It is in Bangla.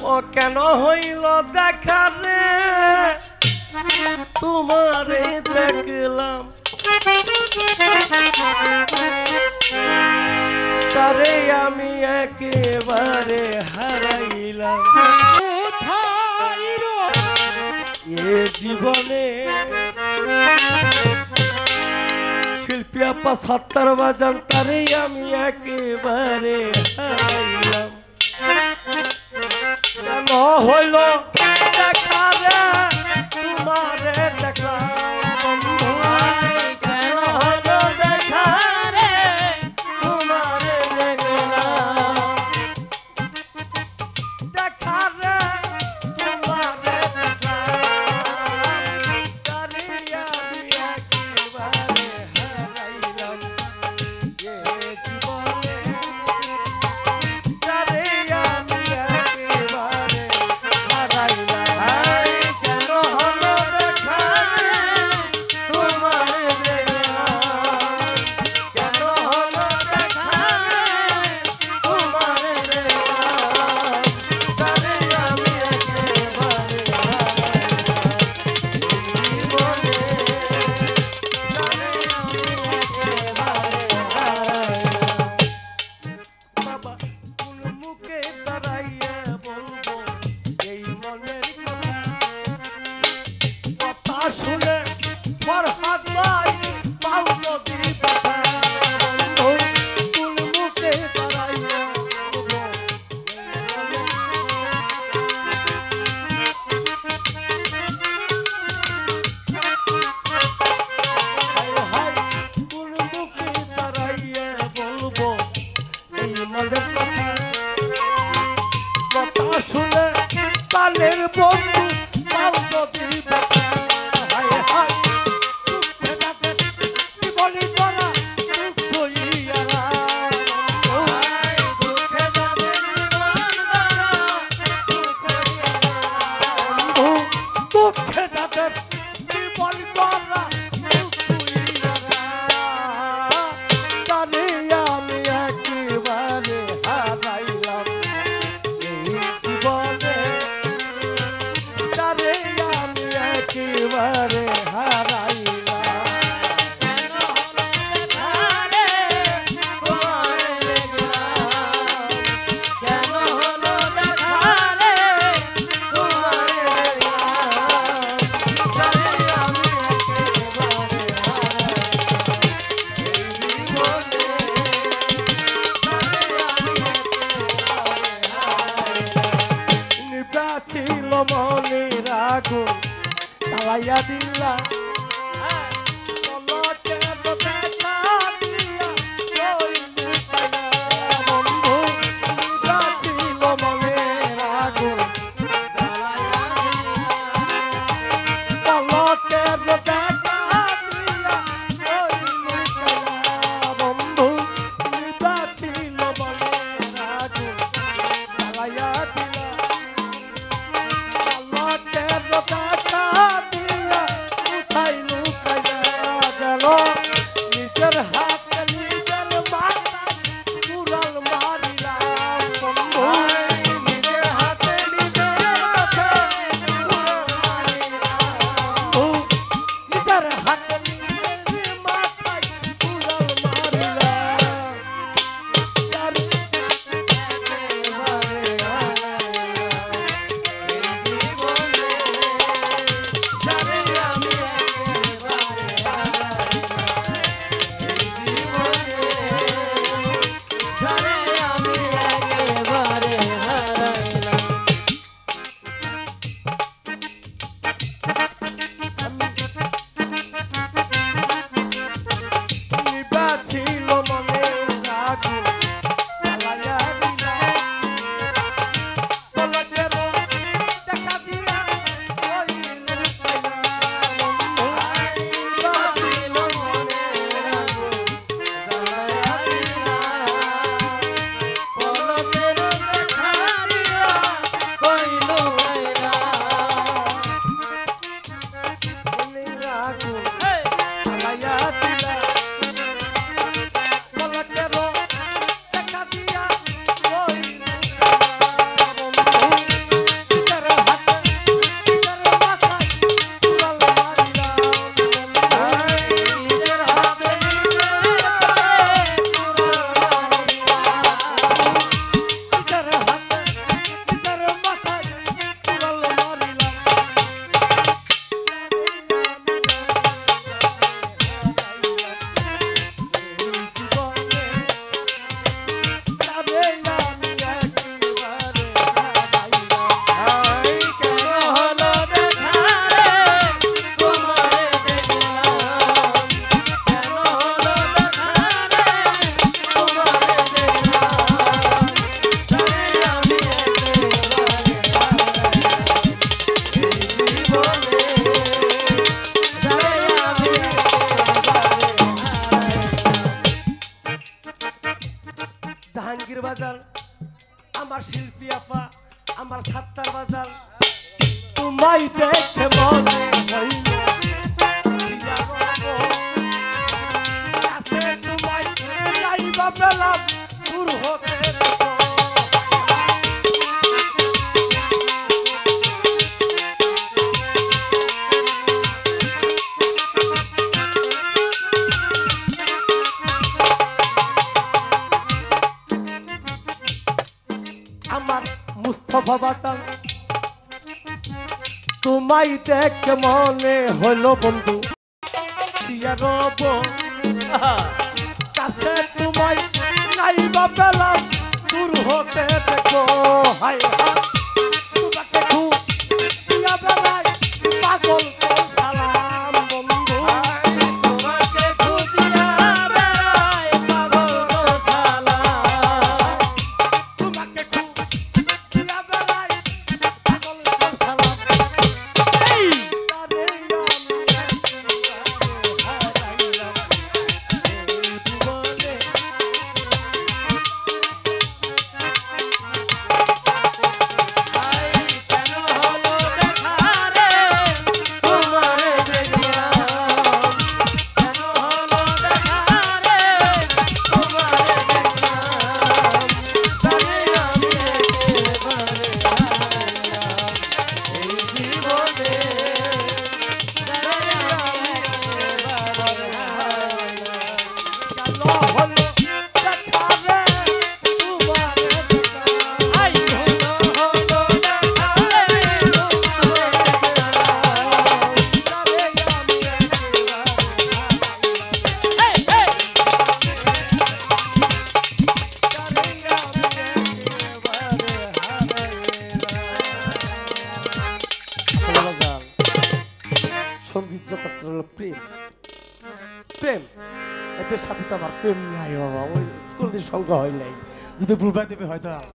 ও কেন হইল দেখা রে তোমারে দেখলাম তারে আমি একেবারে হারাইলাম এ জীবনে শিল্পী আপা সত্তর বাজান তারে আমি একেবারে হারাইলাম কেন হইল দেখা রে তোমারে দেখলাম কেন হইল দেখা রে তোমারে দেখলাম দেখা রে তোমারে দেখলাম তারে আমি একেবারে হারাইলাম এ জীবনে তারে আমি একেবারে হারাইলাম কেন হলো দেখা তোমারে দেখলাম কেন হলো দেখা তোমারে দেখলাম তারে আমি একেবারে বাবা কোন মুখে দাঁড়াইয়া বলবো এই মনের কথা শুনে ফরহাদ ভাই পাও যদি ব্যথা কোন মুখে দাঁড়াইয়া বলবো হায় কোন মুখে দাঁড়াইয়া বলবো এই মনের কথা শুনে কালের বন্ধু পাও যদি ব্যথা হায় হায় দুঃখে যাতে জীবনী করা দুঃখ ইয়ারা দুঃখে যাতে দুঃখে যাতে জীবন করা দুঃখ ইয়ারা তারে আমি একেবারে হারাইলাম এই জীবনে তারে আমি একেবারে হারাইলাম কেন হলো দেখা রে তোমারে দেখলাম কেন হলো দেখা রে তোমারে দেখলাম তারে আমি একেবারে ছিল মনের আগুন জ্বালাইয়া দিলা বন্ধু ছিল মনের আগুন বন্ধু ছিল মনের আগুন জ্বালাইয়া দিলা মুস্তফা আমার সাত্তার বাজার তোমায় দেখে মনে হইল দিয়া গো কাছে তোমায় যাইবা পেলাম দূর হতে দেখো আমার মুস্তফা বাজান তোমায় দেখে মনে হলো বন্ধু দিয়া রব কাছে তোমায় নাইবা পেলাম দূর হতে দেখো হায় হায় তোমাকে খুব দিয়া বেলায় পাগল তোর সালাম বন্ধু তোমাকে খুব দিয়া বেলায় পাগল তোর সালাম তোমাকে খুব দিয়া বেলায় পাগল তোর সালাম এই তারে সঙ্গীত জগৎ হলো প্রেম প্রেম এদের সাথে তো আমার প্রেম নাই বাবা ওই কোনদিন সঙ্গ হয় নাই যদি ভুলভাই দেবে হয়তো